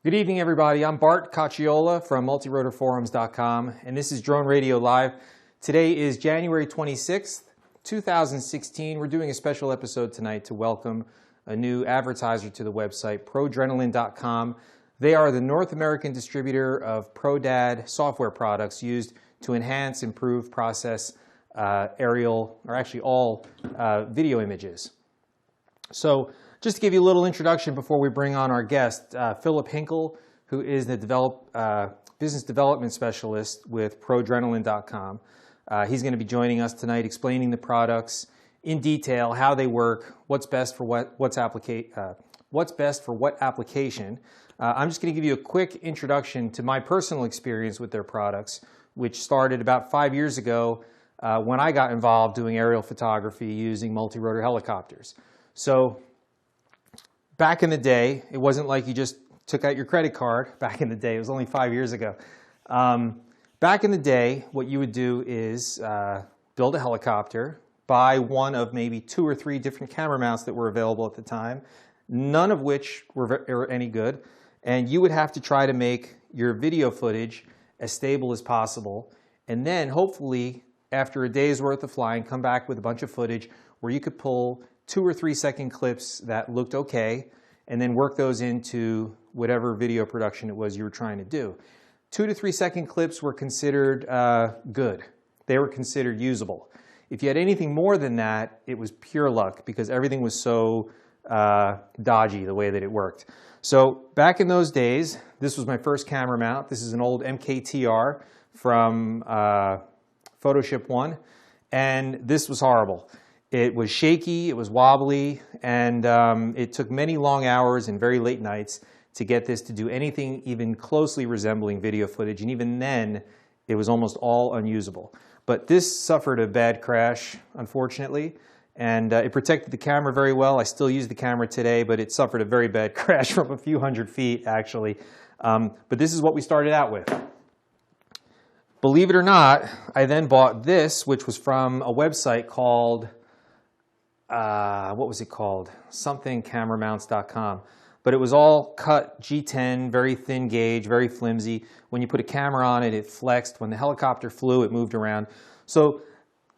Good evening, everybody. I'm Bart Cacciola from multirotorforums.com, and this is Drone Radio Live. Today is January 26th, 2016. We're doing a special episode tonight to welcome a new advertiser to the website, ProDRENALIN.com. They are the North American distributor of ProDAD software products used to enhance, improve, process aerial, or actually all video images. So, just to give you a little introduction before we bring on our guest, Philip Hinkle, who is the business development specialist with ProDRENALIN.com. He's going to be joining us tonight, explaining the products in detail, how they work, what's best for what application. I'm just going to give you a quick introduction to my personal experience with their products, which started about 5 years ago when I got involved doing aerial photography using multi-rotor helicopters. So, back in the day, it wasn't like you just took out your credit card. Back in the day, it was only 5 years ago. Back in the day, what you would do is build a helicopter, buy one of maybe 2 or 3 different camera mounts that were available at the time, none of which were any good, and you would have to try to make your video footage as stable as possible, and then hopefully, after a day's worth of flying, come back with a bunch of footage where you could pull 2 or 3 second clips that looked okay, and then work those into whatever video production it was you were trying to do. 2 to 3 second clips were considered good. They were considered usable. If you had anything more than that, it was pure luck because everything was so dodgy the way that it worked. So back in those days, this was my first camera mount. This is an old MKTR from Photoshop 1, and this was horrible. It was shaky, it was wobbly, and it took many long hours and very late nights to get this to do anything even closely resembling video footage, and even then, it was almost all unusable. But this suffered a bad crash, unfortunately, and it protected the camera very well. I still use the camera today, but it suffered a very bad crash from a few hundred feet, actually. But this is what we started out with. Believe it or not, I then bought this, which was from a website called what was it called? Something cameramounts.com. But it was all cut G10, very thin gauge, very flimsy. When you put a camera on it, it flexed. When the helicopter flew, it moved around. So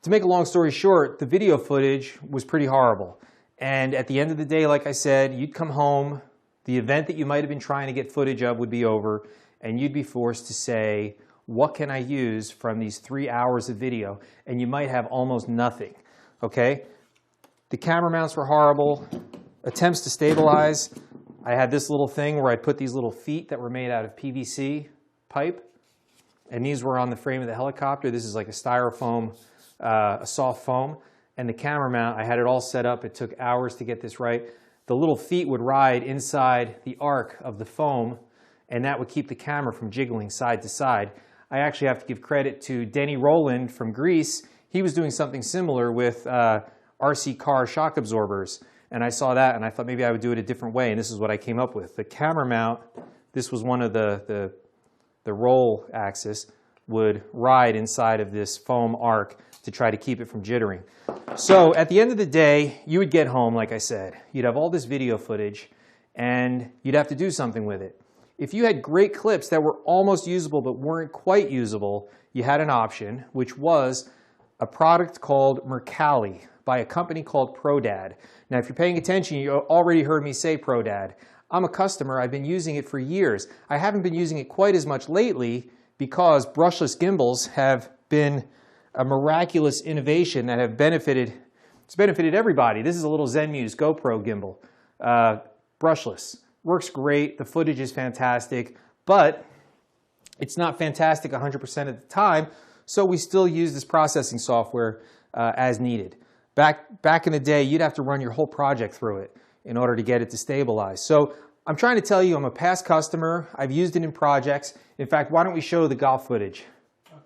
to make a long story short, the video footage was pretty horrible. And at the end of the day, like I said, you'd come home, the event that you might have been trying to get footage of would be over, and you'd be forced to say, what can I use from these 3 hours of video? And you might have almost nothing, okay? The camera mounts were horrible. Attempts to stabilize. I had this little thing where I'd put these little feet that were made out of PVC pipe, and these were on the frame of the helicopter. This is like a styrofoam, a soft foam, and the camera mount, I had it all set up. It took hours to get this right. The little feet would ride inside the arc of the foam, and that would keep the camera from jiggling side to side. I actually have to give credit to Denny Rowland from Greece. He was doing something similar with RC car shock absorbers, and I saw that and I thought maybe I would do it a different way, and this is what I came up with. The camera mount, this was one of the roll axis, would ride inside of this foam arc to try to keep it from jittering. So at the end of the day, you would get home, like I said, you'd have all this video footage and you'd have to do something with it. If you had great clips that were almost usable but weren't quite usable, you had an option, which was a product called Mercalli by a company called ProDAD. Now, if you're paying attention, you already heard me say ProDAD. I'm a customer. I've been using it for years. I haven't been using it quite as much lately because brushless gimbals have been a miraculous innovation that have benefited everybody. This is a little ZenMuse GoPro gimbal. Brushless. Works great. The footage is fantastic, but it's not fantastic 100% of the time, so we still use this processing software as needed. Back in the day, you'd have to run your whole project through it in order to get it to stabilize. So I'm trying to tell you I'm a past customer. I've used it in projects. In fact, why don't we show the golf footage? Okay.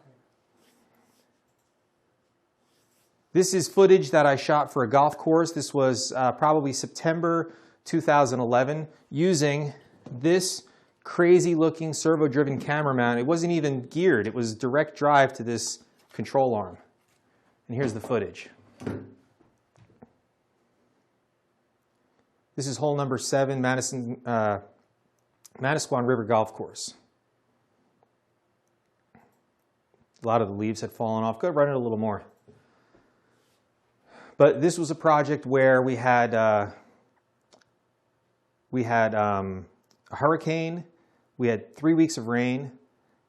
This is footage that I shot for a golf course. This was probably September 2011 using this crazy looking servo-driven camera mount. It wasn't even geared. It was direct drive to this control arm. And here's the footage. This is hole number 7, Madison Manasquan River Golf Course. A lot of the leaves had fallen off. Go run it a little more. But this was a project where we had a hurricane, we had 3 weeks of rain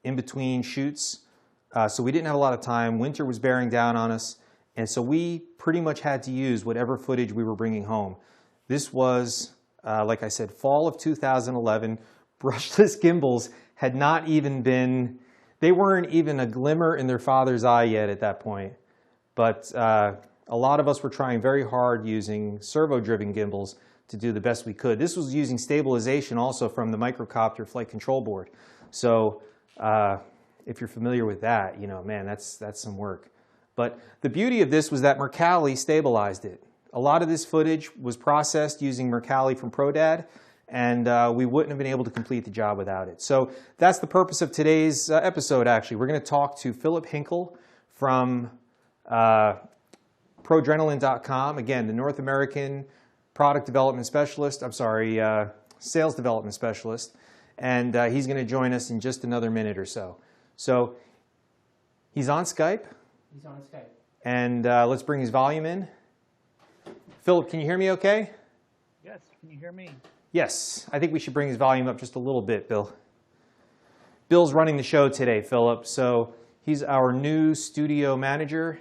in between shoots, so we didn't have a lot of time. Winter was bearing down on us, and so we pretty much had to use whatever footage we were bringing home. This was, like I said, fall of 2011. Brushless gimbals had not even been, they weren't even a glimmer in their father's eye yet at that point. But a lot of us were trying very hard using servo-driven gimbals to do the best we could. This was using stabilization also from the microcopter flight control board. So if you're familiar with that, you know, man, that's some work. But the beauty of this was that Mercalli stabilized it. A lot of this footage was processed using Mercalli from ProDad, and we wouldn't have been able to complete the job without it. So that's the purpose of today's episode, actually. We're going to talk to Philip Hinkle from ProDRENALIN.com, again, the North American product development specialist, sales development specialist, and he's going to join us in just another minute or so. So he's on Skype. He's on Skype. And let's bring his volume in. Philip, can you hear me okay? Yes, can you hear me? Yes, I think we should bring his volume up just a little bit, Bill. Bill's running the show today, Philip, so he's our new studio manager.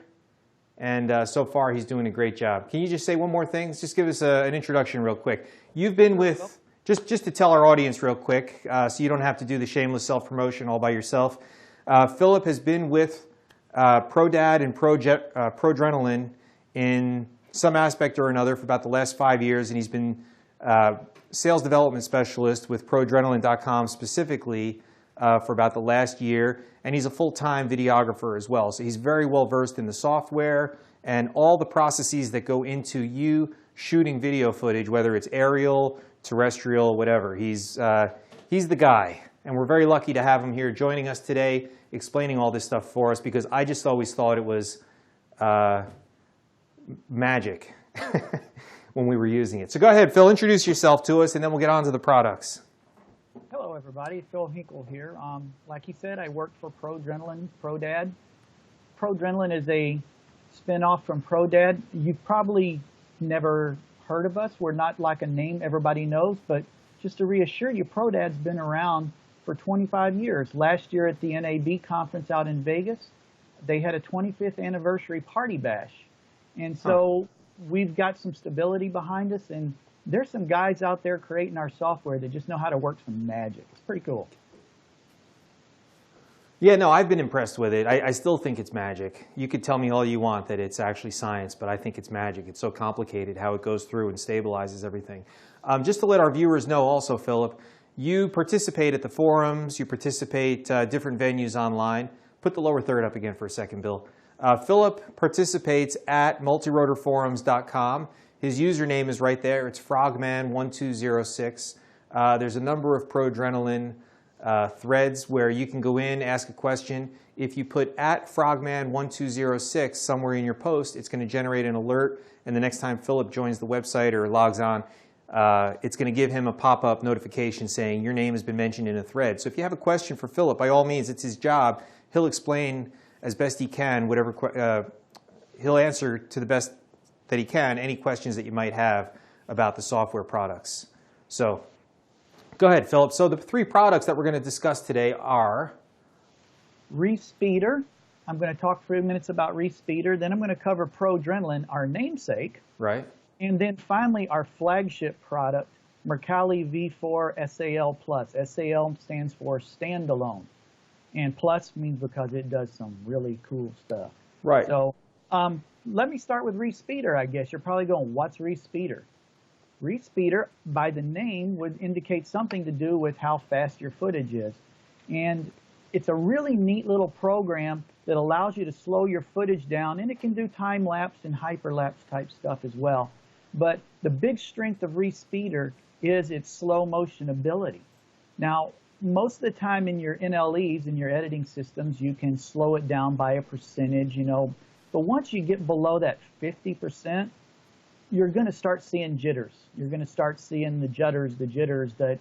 And so far, he's doing a great job. Can you just say one more thing? Just give us an introduction real quick. You've been with, just to tell our audience real quick, so you don't have to do the shameless self-promotion all by yourself. Philip has been with ProDad and ProDRENALIN in some aspect or another for about the last 5 years, and he's been sales development specialist with ProDRENALIN.com specifically for about the last year, and he's a full-time videographer as well. So he's very well versed in the software and all the processes that go into you shooting video footage, whether it's aerial, terrestrial, whatever. He's the guy, and we're very lucky to have him here joining us today, explaining all this stuff for us, because I just always thought it was magic when we were using it. So go ahead, Phil, introduce yourself to us, and then we'll get on to the products. Hello, everybody. Phil Hinkle here. Like he said, I work for ProDRENALIN, ProDad. ProDRENALIN is a spinoff from ProDad. You've probably never heard of us. We're not like a name everybody knows, but just to reassure you, ProDad's been around for 25 years. Last year at the NAB conference out in Vegas, they had a 25th anniversary party bash. And so we've got some stability behind us, and there's some guys out there creating our software that just know how to work some magic. It's pretty cool. Yeah, no, I've been impressed with it. I still think it's magic. You could tell me all you want that it's actually science, but I think it's magic. It's so complicated how it goes through and stabilizes everything. Just to let our viewers know also, Philip, you participate at the forums, you participate different venues online. Put the lower third up again for a second, Bill. Philip participates at multirotorforums.com. His username is right there. It's frogman1206. There's a number of ProDRENALIN threads where you can go in, ask a question. If you put at frogman1206 somewhere in your post, it's going to generate an alert, and the next time Philip joins the website or logs on, it's going to give him a pop-up notification saying your name has been mentioned in a thread. So if you have a question for Philip, by all means, it's his job. He'll explain as best he can whatever he'll answer to the best that he can any questions that you might have about the software products. So go ahead, Philip. So the three products that we're going to discuss today are ReSpeedr. I'm going to talk for a few minutes about ReSpeedr. Then I'm going to cover ProDRENALIN, our namesake. Right. And then finally, our flagship product, Mercalli V4 SAL Plus. SAL stands for standalone. And plus means because it does some really cool stuff. Right. So let me start with ReSpeedr, I guess. You're probably going, what's ReSpeedr? ReSpeedr, by the name, would indicate something to do with how fast your footage is. And it's a really neat little program that allows you to slow your footage down, and it can do time-lapse and hyperlapse type stuff as well. But the big strength of ReSpeedr is its slow motion ability. Now, most of the time in your NLEs, in your editing systems, you can slow it down by a percentage, you know. But once you get below that 50%, you're going to start seeing jitters. You're going to start seeing the jitters that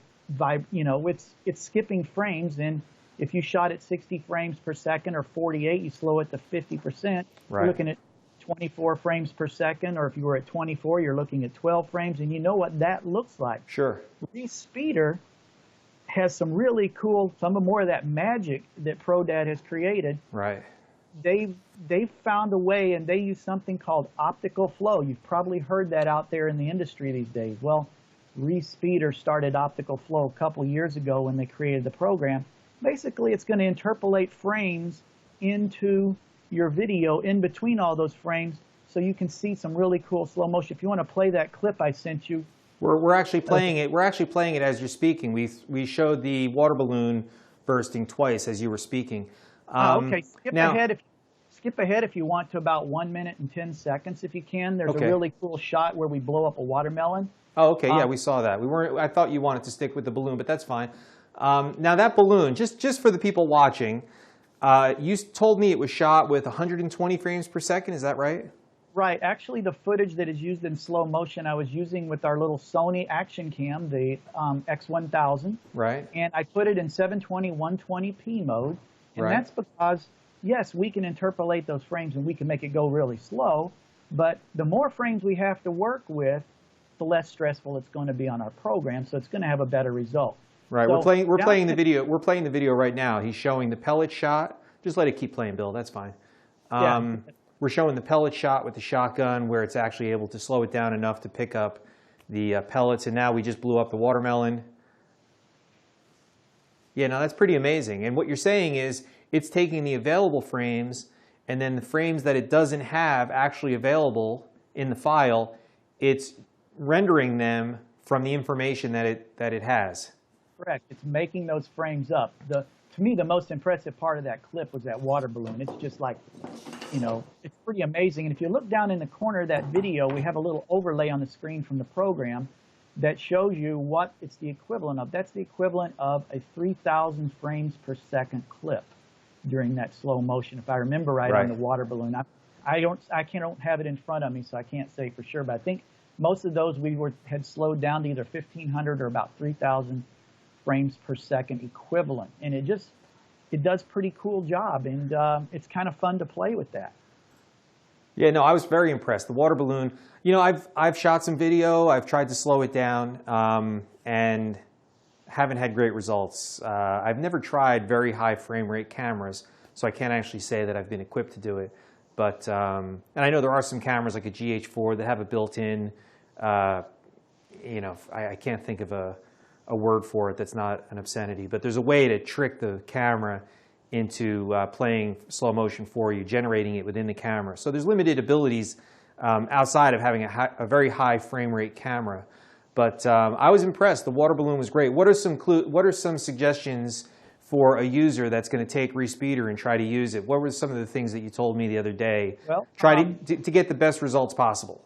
it's skipping frames. And if you shot at 60 frames per second or 48, you slow it to 50%, you're looking at 24 frames per second, or if you were at 24, you're looking at 12 frames, and you know what that looks like. Sure. ReSpeedr has some really cool, some more of that magic that ProDad has created. Right. They've found a way, and they use something called optical flow. You've probably heard that out there in the industry these days. Well, ReSpeedr started optical flow a couple years ago when they created the program. Basically, it's going to interpolate frames into your video in between all those frames, so you can see some really cool slow motion. If you want to play that clip I sent you, we're actually playing it. We're actually playing it as you're speaking. We showed the water balloon bursting twice as you were speaking. Okay, skip ahead if you want to about 1 minute and 10 seconds if you can. There's a really cool shot where we blow up a watermelon. Oh, okay, yeah, we saw that. I thought you wanted to stick with the balloon, but that's fine. Now that balloon, just for the people watching, you told me it was shot with 120 frames per second. Is that right? Right. Actually, the footage that is used in slow motion, I was using with our little Sony action cam, the X1000. Right. And I put it in 720, 120p mode. And that's because, yes, we can interpolate those frames and we can make it go really slow. But the more frames we have to work with, the less stressful it's going to be on our program. So it's going to have a better result. Right. So we're playing the video. We're playing the video right now. He's showing the pellet shot. Just let it keep playing, Bill. That's fine. We're showing the pellet shot with the shotgun where it's actually able to slow it down enough to pick up the pellets. And now we just blew up the watermelon. Yeah, no, that's pretty amazing. And what you're saying is it's taking the available frames and then the frames that it doesn't have actually available in the file, it's rendering them from the information that it has. Correct. It's making those frames up. To me, the most impressive part of that clip was that water balloon. It's just like, it's pretty amazing. And if you look down in the corner of that video, we have a little overlay on the screen from the program that shows you what it's the equivalent of. That's the equivalent of a 3,000 frames per second clip during that slow motion, if I remember right. On the water balloon. I don't have it in front of me, so I can't say for sure, but I think most of those had slowed down to either 1,500 or about 3,000 frames per second equivalent, and it does pretty cool job, and it's kind of fun to play with that. Yeah, no, I was very impressed. The water balloon, I've shot some video, I've tried to slow it down, and haven't had great results. I've never tried very high frame rate cameras, so I can't actually say that I've been equipped to do it. But and I know there are some cameras like a GH4 that have a built-in, I can't think of a word for it that's not an obscenity, but there's a way to trick the camera into playing slow motion for you, generating it within the camera. So there's limited abilities outside of having a very high frame rate camera. But I was impressed. The water balloon was great. What are some suggestions for a user that's going to take ReSpeedr and try to use it? What were some of the things that you told me the other day? Well, try to get the best results possible.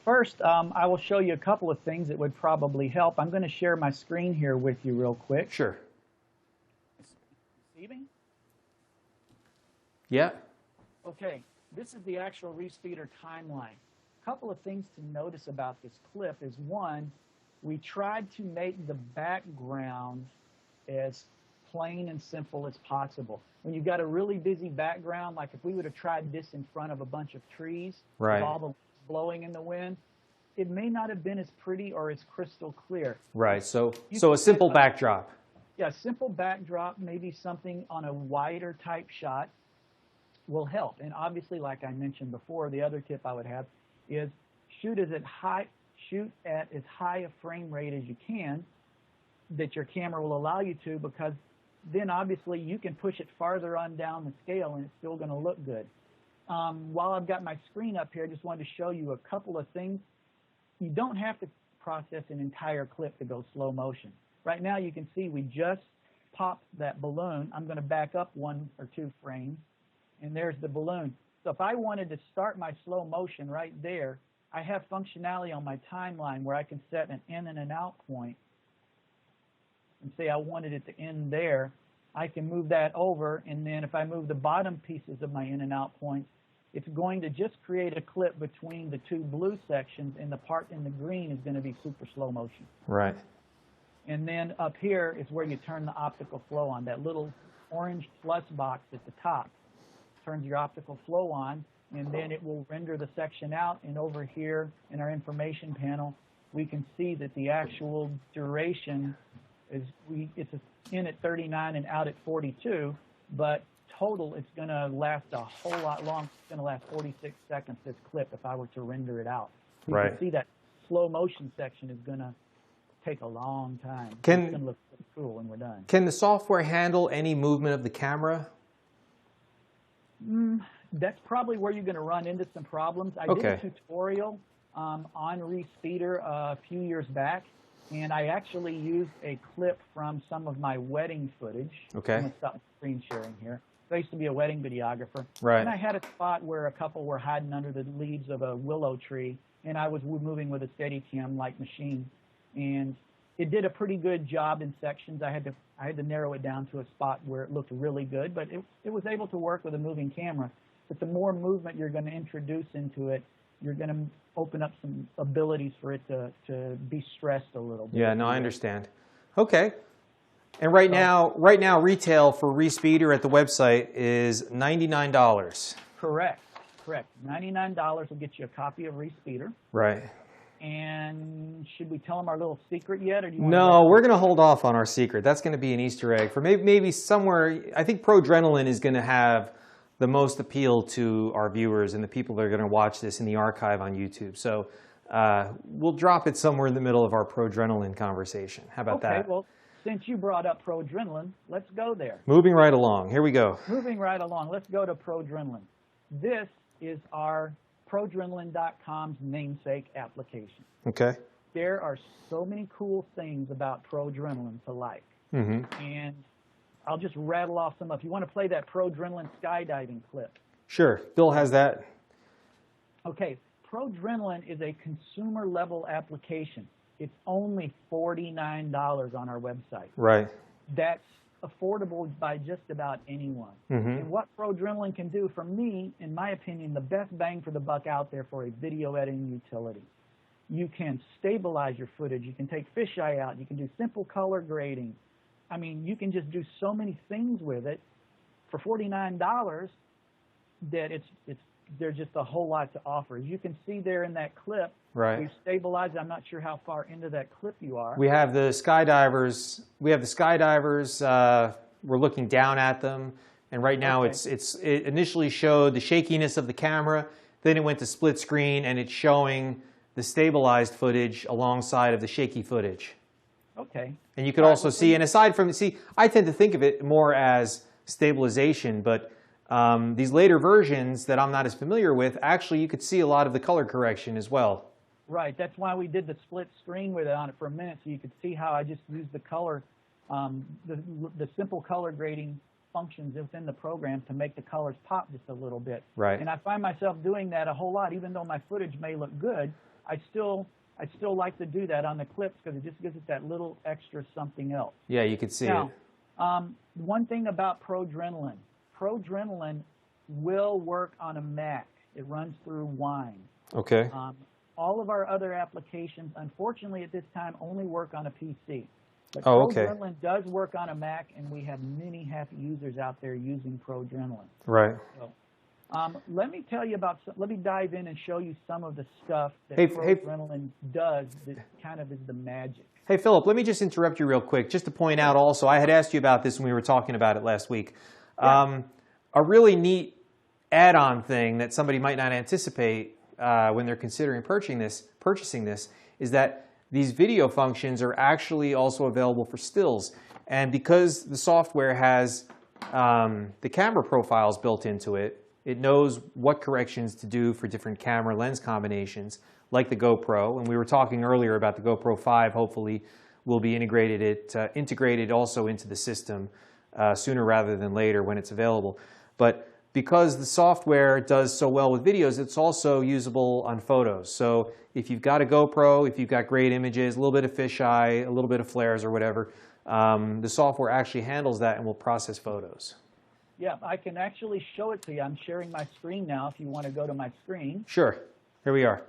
First, I will show you a couple of things that would probably help. I'm going to share my screen here with you real quick. Sure. Receiving? Yeah. Okay, this is the actual ReSpeedr timeline. A couple of things to notice about this clip is, one, we tried to make the background as plain and simple as possible. When you've got a really busy background, like if we would have tried this in front of a bunch of trees, with all the blowing in the wind, it may not have been as pretty or as crystal clear. Right, so a simple backdrop. Yeah, simple backdrop, maybe something on a wider type shot will help. And obviously, like I mentioned before, the other tip I would have is shoot at as high a frame rate as you can that your camera will allow you to, because then obviously you can push it farther on down the scale and it's still going to look good. While I've got my screen up here, I just wanted to show you a couple of things. You don't have to process an entire clip to go slow motion. Right now you can see we just popped that balloon. I'm going to back up 1 or 2 frames, and there's the balloon. So if I wanted to start my slow motion right there, I have functionality on my timeline where I can set an in and an out point and say I wanted it to end there. I can move that over, and then if I move the bottom pieces of my in and out points, it's going to just create a clip between the two blue sections, and the part in the green is going to be super slow motion. Right. And then up here is where you turn the optical flow on. That little orange plus box at the top turns your optical flow on, and then it will render the section out. And over here in our information panel, we can see that the actual duration is, it's in at 39 and out at 42, but total it's going to last a whole lot longer. It's going to last 46 seconds, this clip, if I were to render it out. So you can see that slow motion section is going to take a long time. It's going to look pretty cool when we're done. Can the software handle any movement of the camera? That's probably where you're going to run into some problems. I did a tutorial on ReSpeedr a few years back, and I actually used a clip from some of my wedding footage. I'm going to stop screen sharing here. I used to be a wedding videographer, and I had a spot where a couple were hiding under the leaves of a willow tree, and I was moving with a Steadicam-like machine, and it did a pretty good job in sections. I had to narrow it down to a spot where it looked really good, but it was able to work with a moving camera. But the more movement you're going to introduce into it, you're going to open up some abilities for it to be stressed a little bit. Yeah, no, I understand. Okay. And right now, retail for ReSpeedr at the website is $99. Correct. $99 will get you a copy of ReSpeedr. Right. And should we tell them our little secret yet, or do you want No, we're going to hold off on our secret. That's going to be an Easter egg for maybe somewhere. I think Proadrenaline is going to have the most appeal to our viewers and the people that are going to watch this in the archive on YouTube. So we'll drop it somewhere in the middle of our Proadrenaline conversation. How about that? Okay, well, since you brought up Proadrenaline, let's go there. Moving right along. Here we go. Moving right along. Let's go to Proadrenaline. This is our ProAdrenaline.com's namesake application. Okay. There are so many cool things about Proadrenaline to like. And I'll just rattle off some. If you want to play that Proadrenaline skydiving clip. Sure. Bill has that. Okay. Proadrenaline is a consumer level application. It's only $49 on our website. Right. That's affordable by just about anyone. And what Proadrenaline can do, for me, in my opinion, the best bang for the buck out there for a video editing utility. You can stabilize your footage. You can take fisheye out. You can do simple color grading. I mean, you can just do so many things with it for $49 that there's just a whole lot to offer. As you can see there in that clip, we've stabilized. I'm not sure how far into that clip you are. We have the skydivers. We're looking down at them, and right now it initially showed the shakiness of the camera. Then it went to split screen, and it's showing the stabilized footage alongside of the shaky footage. Okay. And you could also see, and aside from, I tend to think of it more as stabilization, but these later versions that I'm not as familiar with, actually you could see a lot of the color correction as well. Right. That's why we did the split screen with it on it for a minute, so you could see how I just used the color, the simple color grading functions within the program to make the colors pop just a little bit. Right. And I find myself doing that a whole lot, even though my footage may look good. I still like to do that on the clips because it just gives it that little extra something else. Yeah, you could see it. One thing about Proadrenaline. Proadrenaline will work on a Mac. It runs through Wine. Okay. All of our other applications, unfortunately, at this time, only work on a PC. But Proadrenaline does work on a Mac, and we have many happy users out there using Proadrenaline. Right. So, let me tell you let me dive in and show you some of the stuff that Proadrenaline does that kind of is the magic. Hey, Philip, let me just interrupt you real quick, just to point out also, I had asked you about this when we were talking about it last week. A really neat add-on thing that somebody might not anticipate when they're considering purchasing this is that these video functions are actually also available for stills. And because the software has the camera profiles built into it, it knows what corrections to do for different camera lens combinations, like the GoPro. And we were talking earlier about the GoPro 5, hopefully will be integrated also into the system sooner rather than later when it's available. But because the software does so well with videos, it's also usable on photos. So if you've got a GoPro, if you've got great images, a little bit of fisheye, a little bit of flares or whatever, the software actually handles that and will process photos. Yeah, I can actually show it to you. I'm sharing my screen now if you want to go to my screen. Sure. Here we are.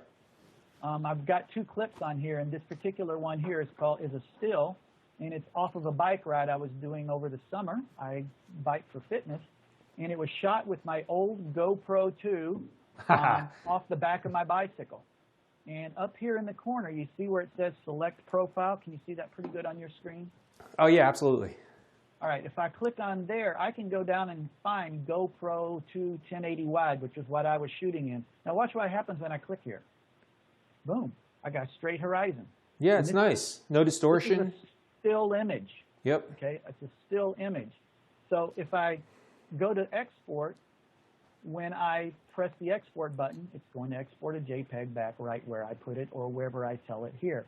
I've got 2 clips on here, and this particular one here is a still, and it's off of a bike ride I was doing over the summer. I bike for fitness, and it was shot with my old GoPro 2 off the back of my bicycle. And up here in the corner, you see where it says Select Profile. Can you see that pretty good on your screen? Oh, yeah, absolutely. All right, if I click on there, I can go down and find GoPro 2 1080 wide, which is what I was shooting in. Now watch what happens when I click here. Boom, I got straight horizon. Yeah, it's nice. No distortion. This is a still image. Yep. Okay, it's a still image. So if I go to export, when I press the export button, it's going to export a JPEG back right where I put it or wherever I tell it here.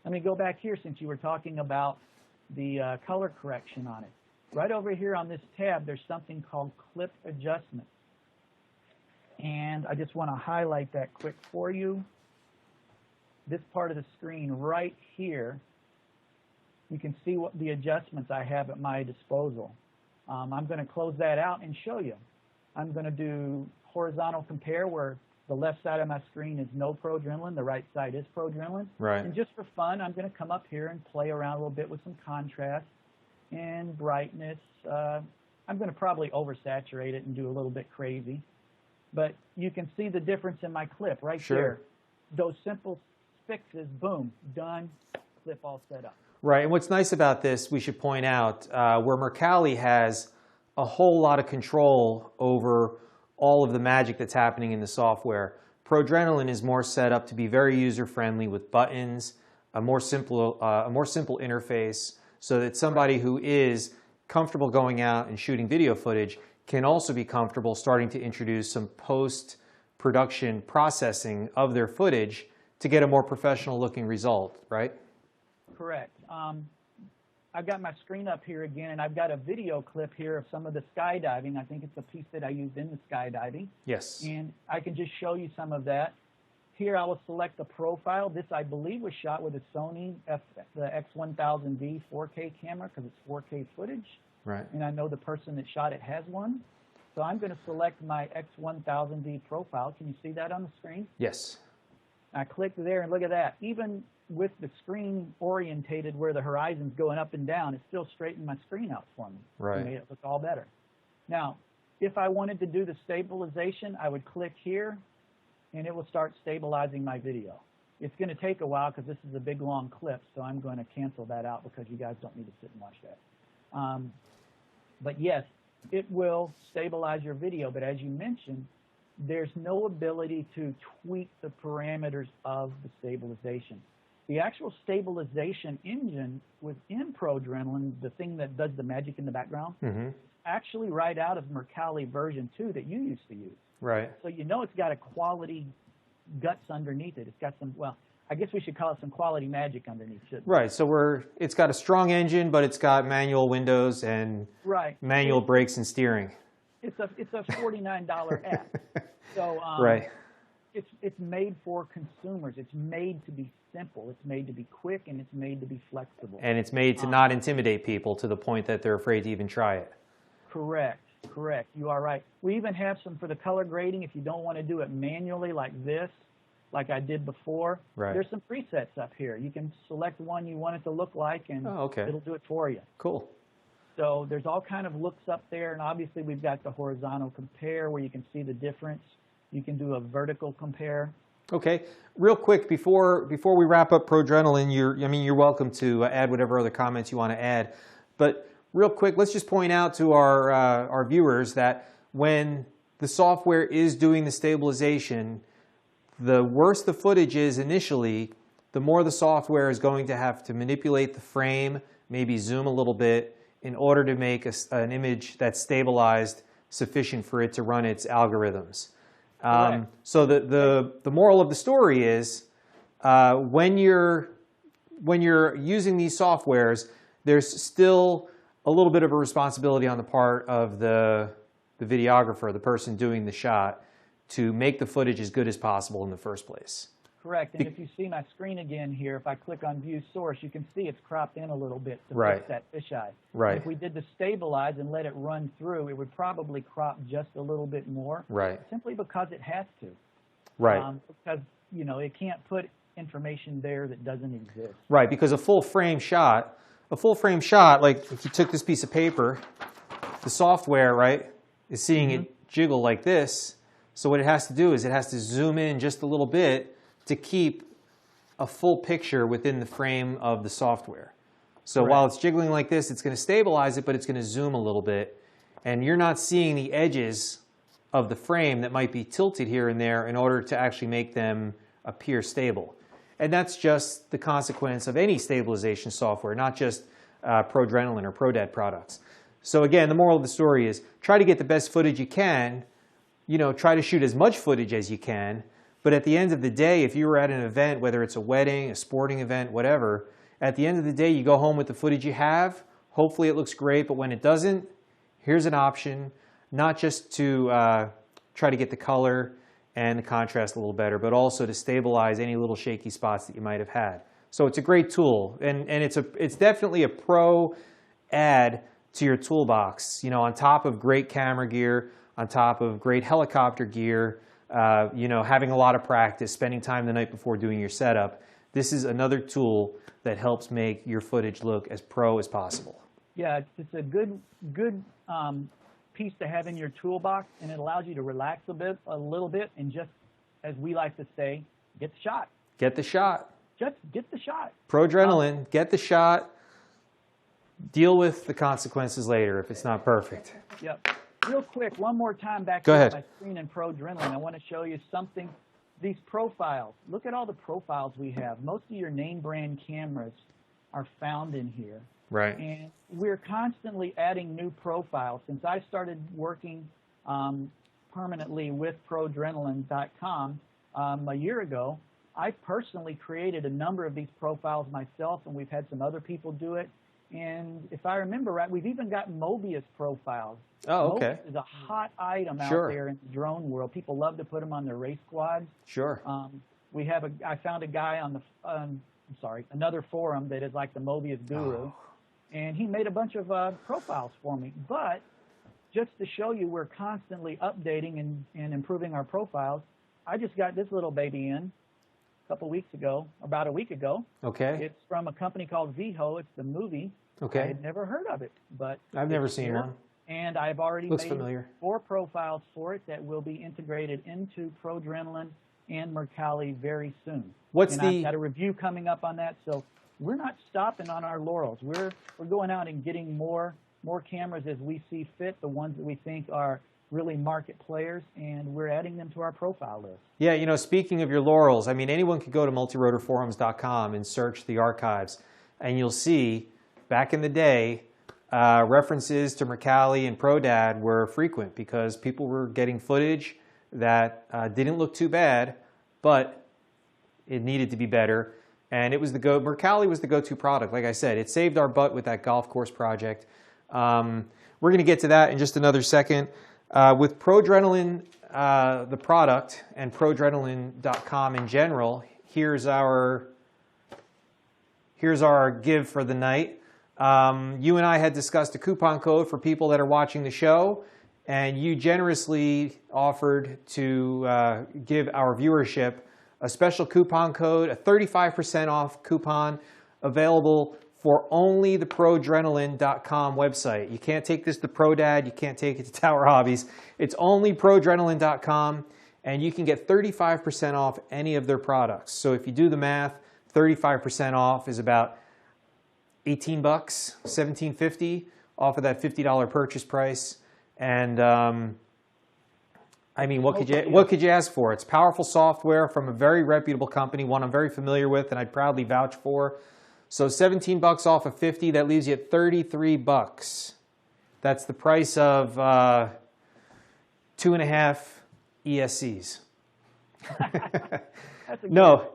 Let me go back here since you were talking about the color correction on it. Right over here on this tab, there's something called Clip Adjustment. And I just want to highlight that quick for you. This part of the screen right here, you can see what the adjustments I have at my disposal. I'm going to close that out and show you. I'm going to do horizontal compare where the left side of my screen is no ProAdrenaline, the right side is ProAdrenaline. Right. And just for fun, I'm going to come up here and play around a little bit with some contrast and brightness. I'm going to probably oversaturate it and do a little bit crazy. But you can see the difference in my clip right there. Those simple fixes, boom, done, clip all set up. Right, and what's nice about this, we should point out, where Mercalli has a whole lot of control over all of the magic that's happening in the software, ProAdrenaline is more set up to be very user-friendly with buttons, a more simple interface, so that somebody who is comfortable going out and shooting video footage can also be comfortable starting to introduce some post-production processing of their footage to get a more professional looking result, right? Correct. I've got my screen up here again, and I've got a video clip here of some of the skydiving. I think it's a piece that I used in the skydiving. Yes. And I can just show you some of that. Here I will select the profile. This, I believe, was shot with a Sony the X1000D 4K camera because it's 4K footage. Right. And I know the person that shot it has one. So I'm going to select my X1000D profile. Can you see that on the screen? Yes. I click there, and look at that. Even with the screen orientated where the horizon's going up and down, it still straightened my screen out for me. Right. It made it look all better. Now, if I wanted to do the stabilization, I would click here, and it will start stabilizing my video. It's going to take a while because this is a big, long clip, so I'm going to cancel that out because you guys don't need to sit and watch that. But yes, it will stabilize your video, but as you mentioned, there's no ability to tweak the parameters of the stabilization. The actual stabilization engine within ProAdrenaline, the thing that does the magic in the background, actually right out of Mercalli version 2 that you used to use. Right. So you know it's got a quality guts underneath it. It's got some, well, I guess we should call it some quality magic underneath, shouldn't we? Right. So it's got a strong engine, but it's got manual windows and manual brakes and steering. It's a $49 app. So right. It's made for consumers. It's made to be simple. It's made to be quick, and it's made to be flexible. And it's made to not intimidate people to the point that they're afraid to even try it. Correct. Correct. You are right. We even have some for the color grading if you don't want to do it manually like this, like I did before. Right. There's some presets up here. You can select one you want it to look like, and it'll do it for you. Cool. So there's all kind of looks up there, and obviously we've got the horizontal compare where you can see the difference. You can do a vertical compare. Okay, real quick before we wrap up ProAdrenaline, you're welcome to add whatever other comments you want to add. But real quick, let's just point out to our viewers that when the software is doing the stabilization, the worse the footage is initially, the more the software is going to have to manipulate the frame, maybe zoom a little bit, in order to make an image that's stabilized sufficient for it to run its algorithms. So the moral of the story is when you're using these softwares, there's still a little bit of a responsibility on the part of the videographer, the person doing the shot, to make the footage as good as possible in the first place. Correct. And if you see my screen again here, if I click on View Source, you can see it's cropped in a little bit to fix that fisheye. Right. If we did the stabilize and let it run through, it would probably crop just a little bit more. Right. Simply because it has to. Right. Because, you know, it can't put information there that doesn't exist. Right, because a full frame shot, like if you took this piece of paper, the software, right, is seeing it jiggle like this. So what it has to do is it has to zoom in just a little bit to keep a full picture within the frame of the software. So while it's jiggling like this, it's going to stabilize it, but it's going to zoom a little bit. And you're not seeing the edges of the frame that might be tilted here and there in order to actually make them appear stable. And that's just the consequence of any stabilization software, not just ProAdrenaline or ProDad products. So again, the moral of the story is try to get the best footage you can. You know, try to shoot as much footage as you can. But at the end of the day, if you were at an event, whether it's a wedding, a sporting event, whatever, at the end of the day, you go home with the footage you have. Hopefully it looks great, but when it doesn't, here's an option, not just to try to get the color and the contrast a little better, but also to stabilize any little shaky spots that you might have had. So it's a great tool, and it's definitely a pro add to your toolbox. You know, on top of great camera gear, on top of great helicopter gear, you know, having a lot of practice, spending time the night before doing your setup, this is another tool that helps make your footage look as pro as possible. Yeah, it's a good piece to have in your toolbox, and it allows you to relax a little bit, and just, as we like to say, get the shot. Get the shot. Just get the shot. ProAdrenaline, get the shot. Deal with the consequences later if it's not perfect. Yep. Real quick, one more time back to my screen in ProAdrenaline. I want to show you something. These profiles. Look at all the profiles we have. Most of your name brand cameras are found in here. Right. And we're constantly adding new profiles. Since I started working permanently with ProAdrenaline.com a year ago, I personally created a number of these profiles myself, and we've had some other people do it. And if I remember right, we've even got Mobius profiles. Oh, okay. Mobius is a hot item out there in the drone world. People love to put them on their race squads. Sure. I found a guy on another forum that is like the Mobius guru, and he made a bunch of profiles for me. But just to show you, we're constantly updating and improving our profiles. I just got this little baby in a about a week ago. Okay. It's from a company called VHO. It's the movie. Okay. I had never heard of it, but I've never seen one. And I've already made familiar. 4 profiles for it that will be integrated into ProAdrenaline and Mercalli very soon. I've got a review coming up on that, so we're not stopping on our laurels. We're going out and getting more cameras as we see fit, the ones that we think are really market players, and we're adding them to our profile list. Yeah, you know, speaking of your laurels, I mean, anyone could go to multirotorforums.com and search the archives, and you'll see back in the day, references to Mercalli and ProDad were frequent because people were getting footage that didn't look too bad, but it needed to be better. And it was Mercalli was the go-to product. Like I said, it saved our butt with that golf course project. We're going to get to that in just another second. With ProAdrenaline, the product, and ProAdrenaline.com in general, here's our give for the night. You and I had discussed a coupon code for people that are watching the show, and you generously offered to give our viewership a special coupon code, a 35% off coupon available for only the ProAdrenaline.com website. You can't take this to ProDad, you can't take it to Tower Hobbies. It's only ProAdrenaline.com, and you can get 35% off any of their products. So if you do the math, 35% off is about $18, $17.50 off of that $50 purchase price. And I mean, what could you ask for? It's powerful software from a very reputable company, one I'm very familiar with and I'd proudly vouch for. So $17 off of $50, that leaves you at $33. That's the price of 2.5 ESCs. That's no.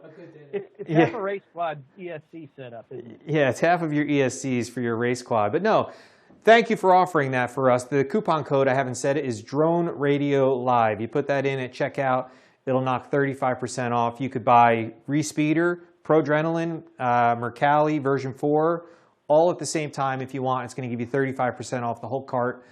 It's half a race quad ESC setup, isn't it? Yeah, it's half of your ESCs for your race quad. But no, thank you for offering that for us. The coupon code, I haven't said it, is Drone Radio Live. You put that in at checkout. It'll knock 35% off. You could buy ReSpeedr, ProDRENALIN, Mercalli version 4, all at the same time if you want. It's going to give you 35% off the whole cart,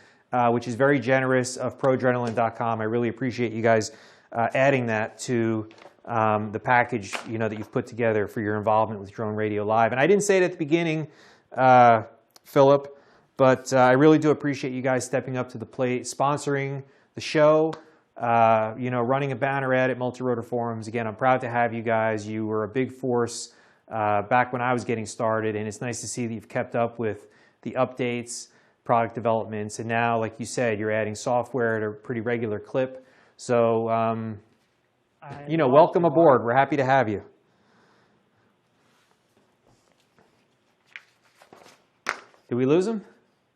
which is very generous of ProDRENALIN.com. I really appreciate you guys adding that to the package, you know, that you've put together for your involvement with Drone Radio Live. And I didn't say it at the beginning, Philip, but I really do appreciate you guys stepping up to the plate, sponsoring the show, you know, running a banner ad at Multi-Rotor Forums. Again, I'm proud to have you guys. You were a big force back when I was getting started, and it's nice to see that you've kept up with the updates, product developments, and now, like you said, you're adding software at a pretty regular clip. So, you know, welcome aboard. We're happy to have you. Did we lose him?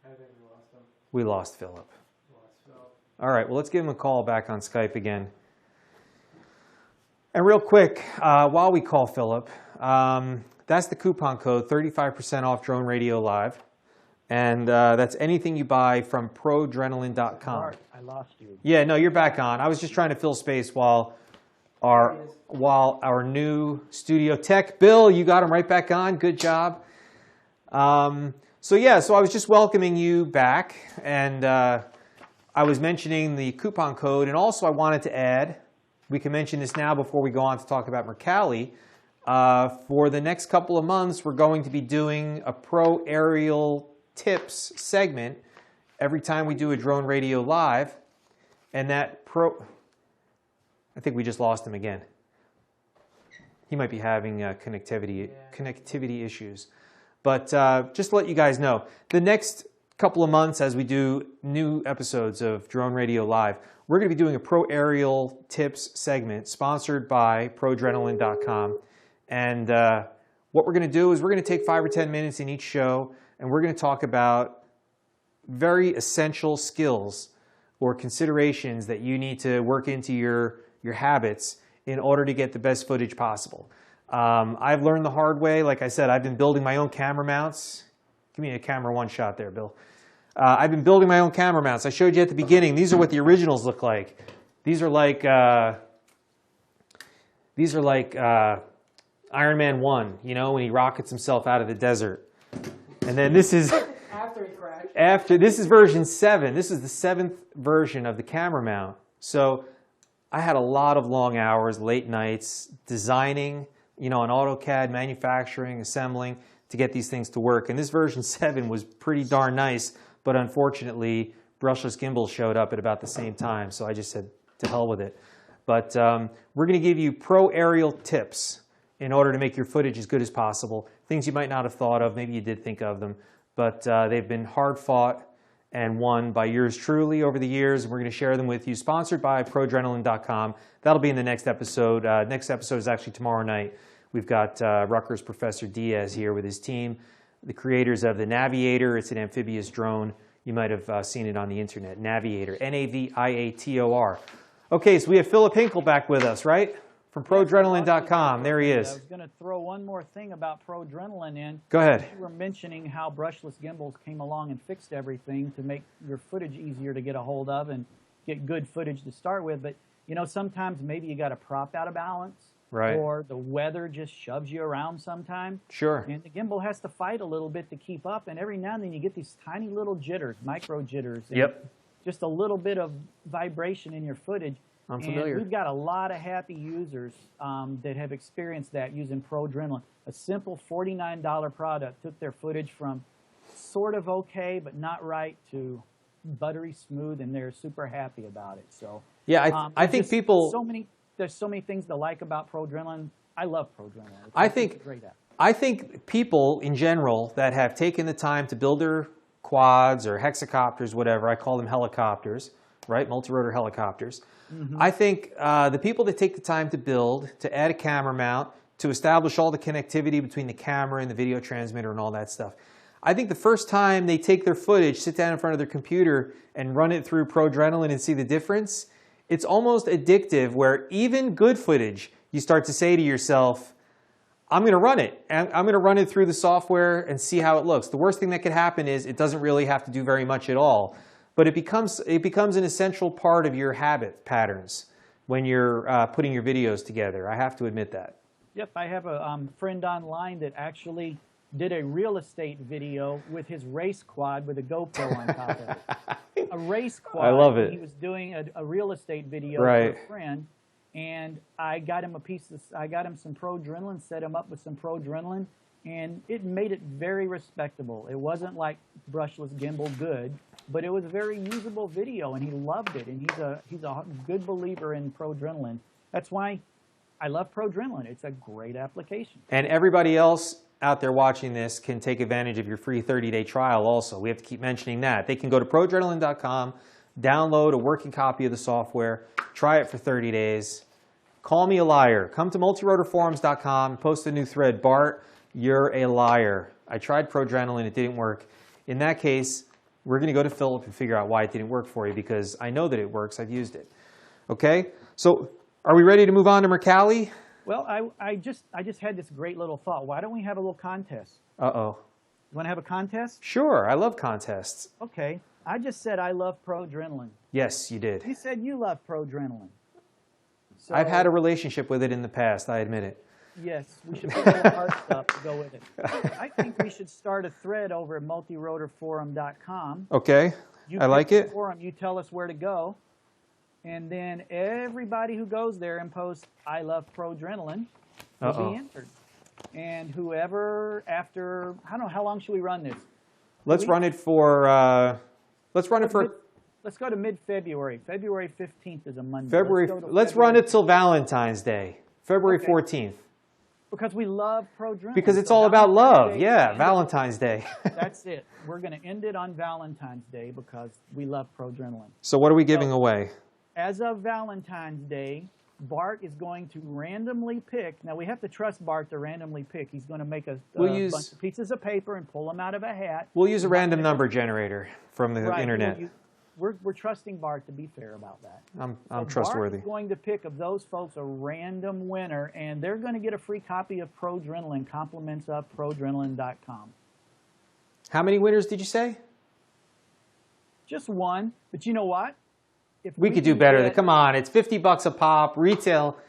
I think we lost him. We lost Philip. All right, well, let's give him a call back on Skype again. And real quick, while we call Philip, that's the coupon code, 35% off Drone Radio Live. And that's anything you buy from ProDRENALIN.com. I lost you. Yeah, no, you're back on. I was just trying to fill space while our new studio tech, Bill, you got him right back on. Good job. So I was just welcoming you back, and I was mentioning the coupon code, and also I wanted to add, we can mention this now before we go on to talk about Mercalli. For the next couple of months, we're going to be doing a Pro Aerial Tips segment every time we do a Drone Radio Live, and that I think we just lost him again. He might be having connectivity issues. But just to let you guys know, the next couple of months as we do new episodes of Drone Radio Live, we're going to be doing a Pro Aerial Tips segment sponsored by ProDRENALIN.com. And what we're going to do is we're going to take 5 or 10 minutes in each show, and we're going to talk about very essential skills or considerations that you need to work into your habits in order to get the best footage possible. I've learned the hard way. Like I said, I've been building my own camera mounts. Give me a camera one shot there, Bill. I've been building my own camera mounts. I showed you at the beginning. These are what the originals look like. These are like Iron Man 1, you know, when he rockets himself out of the desert. And then this is After he crashed. this is version 7. This is the 7th version of the camera mount. So I had a lot of long hours, late nights, designing, you know, on AutoCAD, manufacturing, assembling to get these things to work. And this version 7 was pretty darn nice, but unfortunately, brushless gimbals showed up at about the same time. So I just said, to hell with it. But we're going to give you pro aerial tips in order to make your footage as good as possible. Things you might not have thought of, maybe you did think of them, but they've been hard fought and won by yours truly over the years. We're going to share them with you. Sponsored by ProDRENALIN.com. That'll be in the next episode. Next episode is actually tomorrow night. We've got Rutgers Professor Diaz here with his team, the creators of the Naviator. It's an amphibious drone. You might have seen it on the internet. Naviator, Naviator. Okay, so we have Philip Hinkle back with us, right? From ProDRENALIN.com. There he is. I was going to throw one more thing about ProDRENALIN in. Go ahead. You were mentioning how brushless gimbals came along and fixed everything to make your footage easier to get a hold of and get good footage to start with. But, you know, sometimes maybe you got a prop out of balance. Right. Or the weather just shoves you around sometime. Sure. And the gimbal has to fight a little bit to keep up. And every now and then you get these tiny little jitters, micro jitters. Yep. Just a little bit of vibration in your footage. I'm familiar. And we've got a lot of happy users that have experienced that using ProDRENALIN. A simple $49 product took their footage from sort of okay, but not right, to buttery smooth, and they're super happy about it. So yeah, I think people. There's so many things to like about ProDRENALIN. I love ProDRENALIN. It's a great app. I think people in general that have taken the time to build their quads or hexacopters, whatever, I call them helicopters, right? Multi-rotor helicopters. Mm-hmm. I think the people that take the time to build, to add a camera mount, to establish all the connectivity between the camera and the video transmitter and all that stuff, I think the first time they take their footage, sit down in front of their computer and run it through ProDRENALIN and see the difference, it's almost addictive, where even good footage, you start to say to yourself, I'm going to run it. And I'm going to run it through the software and see how it looks. The worst thing that could happen is it doesn't really have to do very much at all. But it becomes an essential part of your habit patterns when you're putting your videos together. I have to admit that. Yep, I have a friend online that actually did a real estate video with his race quad with a GoPro on top of it. A race quad. I love it. He was doing a real estate video Right. for a friend, and I got him I got him some ProAdrenaline, set him up with some ProAdrenaline, and it made it very respectable. It wasn't like brushless gimbal good, but it was a very usable video, and he loved it. And he's a good believer in ProAdrenaline. That's why I love ProAdrenaline. It's a great application. And everybody else out there watching this can take advantage of your free 30-day trial also. We have to keep mentioning that. They can go to ProAdrenaline.com, download a working copy of the software, try it for 30 days. Call me a liar. Come to multirotorforums.com, post a new thread. Bart, you're a liar. I tried ProAdrenaline, it didn't work. In that case, we're going to go to Philip and figure out why it didn't work for you, because I know that it works. I've used it. Okay? So are we ready to move on to Mercalli? Well, I just had this great little thought. Why don't we have a little contest? Uh-oh. You want to have a contest? Sure. I love contests. Okay. I just said I love ProAdrenaline. Yes, you did. You said you love ProAdrenaline. So, I've had a relationship with it in the past. I admit it. Yes, we should put a little hard stuff to go with it. I think we should start a thread over at multirotorforum.com. Okay. I like it. Forum, you tell us where to go. And then everybody who goes there and posts, I love ProAdrenaline, will be entered. And whoever after, I don't know, how long should we run this? Let's run it for, let's go to mid-February. February 15th is a Monday. Let's run it till Valentine's Day, February 14th. Because we love ProAdrenaline. Because it's all about love. Yeah, Valentine's Day. That's it. We're going to end it on Valentine's Day because we love ProAdrenaline. So what are we giving away? As of Valentine's Day, Bart is going to randomly pick. Now, we have to trust Bart to randomly pick. He's going to make a bunch of pieces of paper and pull them out of a hat. We'll use a random number generator from the internet. We're trusting Bart to be fair about that. I'm trustworthy. Bart is going to pick of those folks a random winner, and they're going to get a free copy of ProAdrenaline, compliments of ProAdrenaline.com. How many winners did you say? Just one. But you know what? If we could do better. Come on, it's $50 a pop retail.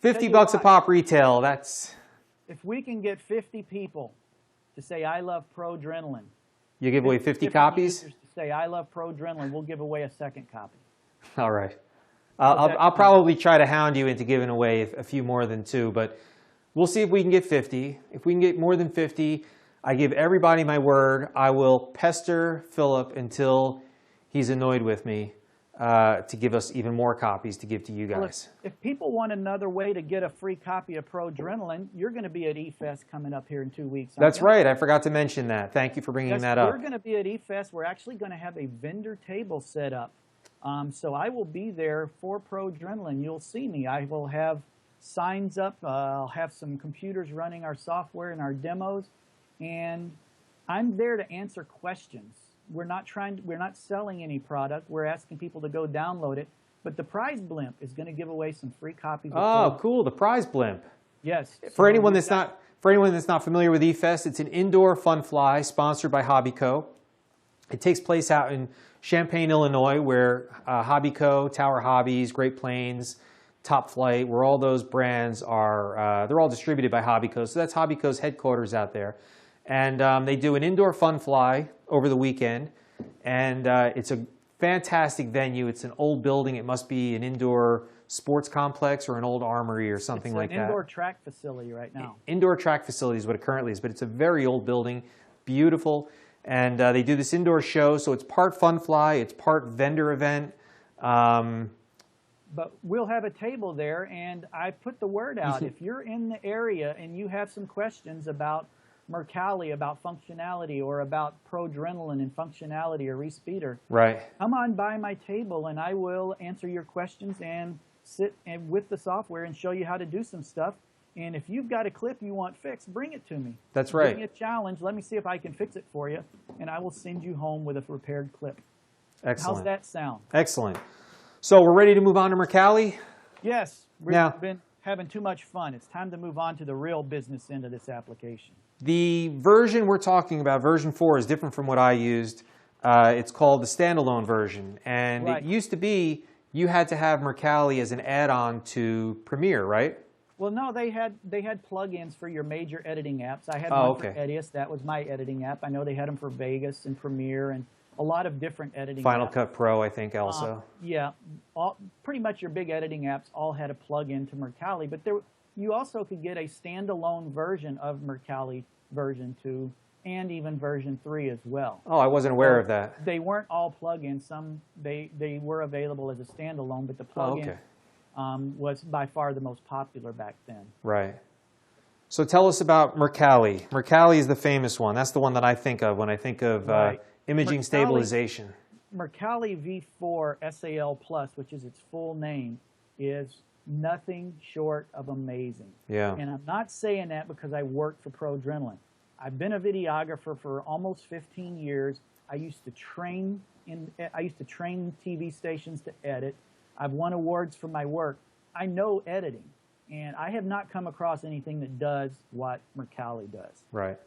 $50 a pop retail. That's. If we can get 50 people to say I love ProAdrenaline, you give away 50 copies. To say I love ProAdrenaline, we'll give away a second copy. All right. I'll probably try to hound you into giving away a few more than 2, but we'll see if we can get 50. If we can get more than 50, I give everybody my word. I will pester Philip until he's annoyed with me. To give us even more copies to give to you guys. Well, if people want another way to get a free copy of ProAdrenaline, you're going to be at eFest coming up here in 2 weeks. That's right. I forgot to mention that. Thank you for bringing that up. We're going to be at eFest. We're actually going to have a vendor table set up. So I will be there for ProAdrenaline. You'll see me. I will have signs up. I'll have some computers running our software and our demos. And I'm there to answer questions. We're not selling any product. We're asking people to go download it. But the prize blimp is going to give away some free copies. Oh, cool! The prize blimp. Yes. For anyone that's not familiar with eFest, it's an indoor fun fly sponsored by Hobbyco. It takes place out in Champaign, Illinois, where Hobbyco, Tower Hobbies, Great Plains, Top Flight, where all those brands are. They're all distributed by Hobbyco. So that's Hobbyco's headquarters out there. And they do an indoor fun fly over the weekend, and it's a fantastic venue. It's an old building. It must be an indoor sports complex or an old armory or something like that. It's an indoor track facility right now. Indoor track facility is what it currently is, but it's a very old building, beautiful, and they do this indoor show, so it's part fun fly, it's part vendor event. But we'll have a table there, and I put the word out. If you're in the area and you have some questions about Mercalli, about functionality, or about ProAdrenaline and functionality, or ReSpeedr, right, come on by my table and I will answer your questions and sit with the software and show you how to do some stuff. And if you've got a clip you want fixed, bring it to me. That's right. Give me a challenge. Let me see if I can fix it for you, and I will send you home with a repaired clip. Excellent. How's that sound? Excellent. So we're ready to move on to Mercalli? Yes. We've been having too much fun. It's time to move on to the real business end of this application. The version we're talking about, version 4, is different from what I used. It's called the standalone version. And it used to be you had to have Mercalli as an add-on to Premiere, right? Well, no, they had plugins for your major editing apps. I had Oh, one okay. for Edius. That was my editing app. I know they had them for Vegas and Premiere and a lot of different editing Final apps. Cut Pro, I think, also. Yeah, pretty much your big editing apps all had a plug-in to Mercalli, but you also could get a standalone version of Mercalli version 2 and even version 3 as well. Oh, I wasn't aware of that. They weren't all plug-ins. Some they were available as a standalone, but the plug-in was by far the most popular back then. Right. So tell us about Mercalli. Mercalli is the famous one. That's the one that I think of when I think of imaging stabilization. Mercalli V4 SAL Plus, which is its full name, is nothing short of amazing. Yeah. And I'm not saying that because I work for ProAdrenaline. I've been a videographer for almost 15 years. I used to train TV stations to edit. I've won awards for my work. I know editing, and I have not come across anything that does what Mercalli does. Right.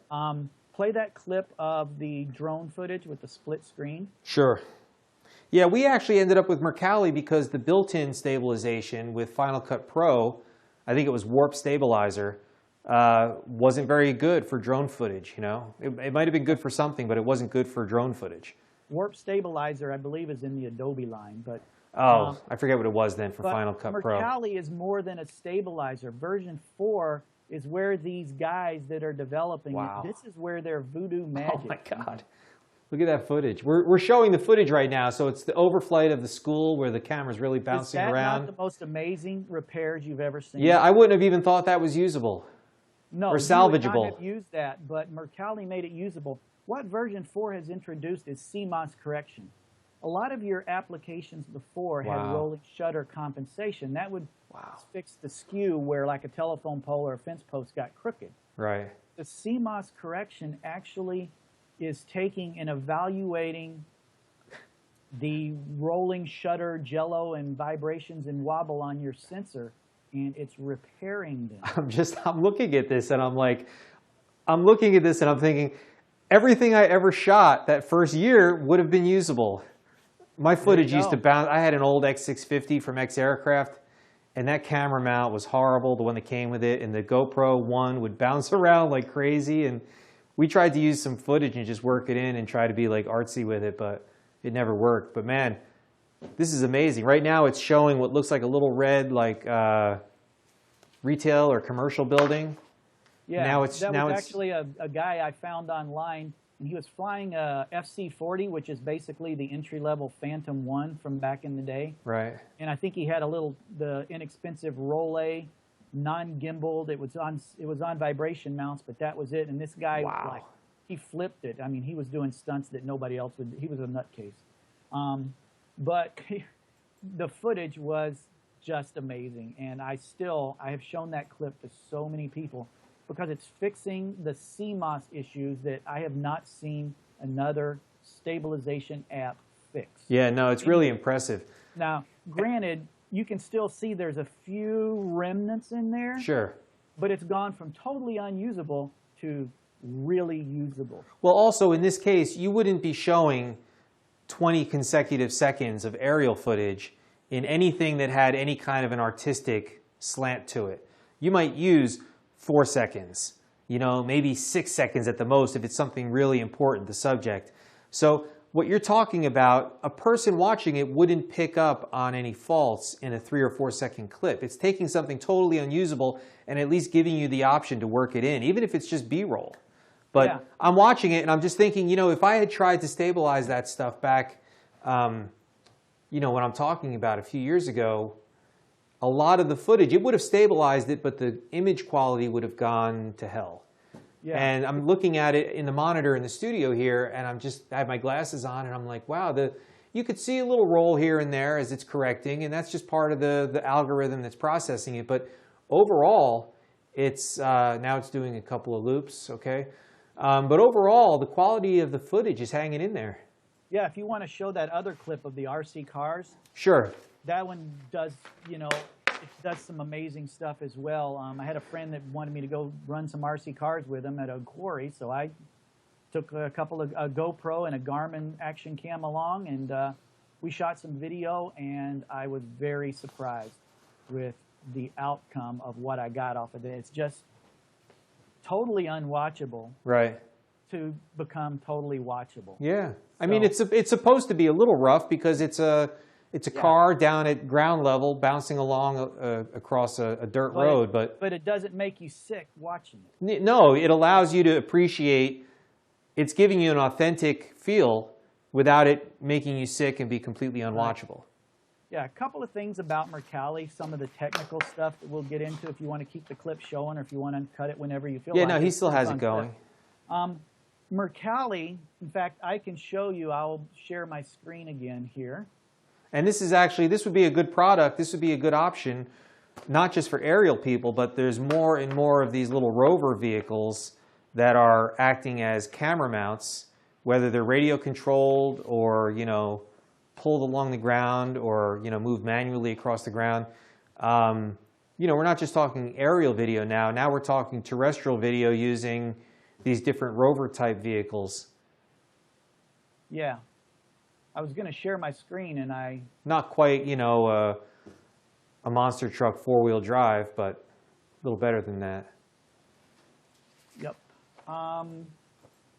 Play that clip of the drone footage with the split screen. Sure. Yeah, we actually ended up with Mercalli because the built-in stabilization with Final Cut Pro, I think it was Warp Stabilizer, wasn't very good for drone footage. You know, it might have been good for something, but it wasn't good for drone footage. Warp Stabilizer, I believe, is in the Adobe line, but I forget what it was then for Final Cut Pro. Mercalli is more than a stabilizer. Version 4 is where these guys that are developing it, this is where their voodoo magic. Oh my God. Look at that footage. We're showing the footage right now, so it's the overflight of the school where the camera's really bouncing around. Is that not the most amazing repairs you've ever seen? Yeah, I wouldn't have even thought that was usable. No, or salvageable. You would not have used that, but Mercalli made it usable. What version 4 has introduced is CMOS correction. A lot of your applications before had rolling shutter compensation. That would fix the skew where like a telephone pole or a fence post got crooked. Right. The CMOS correction actually is taking and evaluating the rolling shutter jello and vibrations and wobble on your sensor, and it's repairing them. I'm looking at this and I'm thinking, everything I ever shot that first year would have been usable. My footage used to bounce. I had an old X650 from X Aircraft, and that camera mount was horrible, the one that came with it, and the GoPro 1 would bounce around like crazy, and we tried to use some footage and just work it in and try to be like artsy with it, but it never worked. But man, this is amazing. Right now it's showing what looks like a little red like retail or commercial building. Yeah, that was actually a guy I found online, and he was flying a FC-40, which is basically the entry-level Phantom 1 from back in the day. Right. And I think he had the inexpensive Rolei, non-gimbaled. It was on vibration mounts, but that was it. And this guy, he flipped it. I mean, he was doing stunts that nobody else would. He was a nutcase. But the footage was just amazing, and I have shown that clip to so many people, because it's fixing the CMOS issues that I have not seen another stabilization app fix. Yeah, no, it's really impressive. Now, granted, you can still see there's a few remnants in there. Sure. But it's gone from totally unusable to really usable. Well, also in this case, you wouldn't be showing 20 consecutive seconds of aerial footage in anything that had any kind of an artistic slant to it. You might use 4 seconds, maybe 6 seconds at the most if it's something really important, the subject. So what you're talking about, a person watching it wouldn't pick up on any faults in a 3 or 4 second clip. It's taking something totally unusable and at least giving you the option to work it in, even if it's just B-roll. But I'm watching it and I'm just thinking, if I had tried to stabilize that stuff back, when I'm talking about a few years ago, a lot of the footage, it would have stabilized it, but the image quality would have gone to hell. Yeah. And I'm looking at it in the monitor in the studio here, and I have my glasses on, and I'm like, wow, you could see a little roll here and there as it's correcting, and that's just part of the algorithm that's processing it. But overall, now it's doing a couple of loops, okay? But overall, the quality of the footage is hanging in there. Yeah, if you want to show that other clip of the RC cars. Sure. That one does, it does some amazing stuff as well. I had a friend that wanted me to go run some RC cars with him at a quarry, so I took a couple of a GoPro and a Garmin action cam along, and we shot some video, and I was very surprised with the outcome of what I got off of it. It's just totally unwatchable. Right. To become totally watchable. Yeah. I mean, it's supposed to be a little rough because it's a car down at ground level bouncing along across a dirt road, but it doesn't make you sick watching it. No, it allows you to appreciate. It's giving you an authentic feel without it making you sick and be completely unwatchable. Yeah, a couple of things about Mercalli, some of the technical stuff that we'll get into if you want to keep the clip showing or if you want to cut it whenever you feel like it. Yeah, no, he still has it going. Mercalli, in fact, I can show you. I'll share my screen again here. And this would be a good product. This would be a good option, not just for aerial people, but there's more and more of these little rover vehicles that are acting as camera mounts, whether they're radio controlled or, pulled along the ground or, move manually across the ground. We're not just talking aerial video now. Now we're talking terrestrial video using these different rover type vehicles. Yeah. I was going to share my screen and I... Not quite, a monster truck four-wheel drive, but a little better than that. Yep.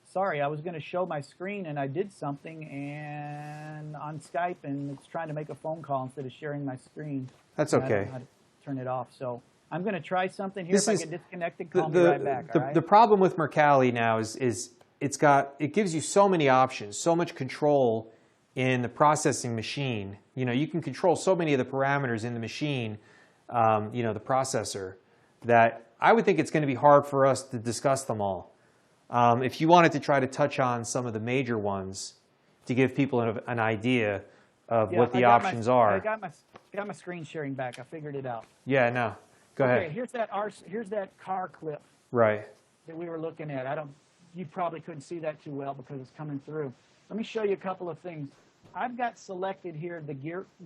Sorry, I was going to show my screen and I did something and on Skype and it's trying to make a phone call instead of sharing my screen. That's okay. I don't know how to turn it off. So I'm going to try something here. If I get disconnected, call me right back. All right? The problem with Mercalli now is it gives you so many options, so much control in the processing machine. You can control so many of the parameters in the machine, the processor, that I would think it's going to be hard for us to discuss them all. If you wanted to try to touch on some of the major ones to give people an idea of what the options are. I got my screen sharing back. I figured it out. Yeah, no. Go ahead. Here's that car clip. Right. That we were looking at. You probably couldn't see that too well because it's coming through. Let me show you a couple of things. I've got selected here the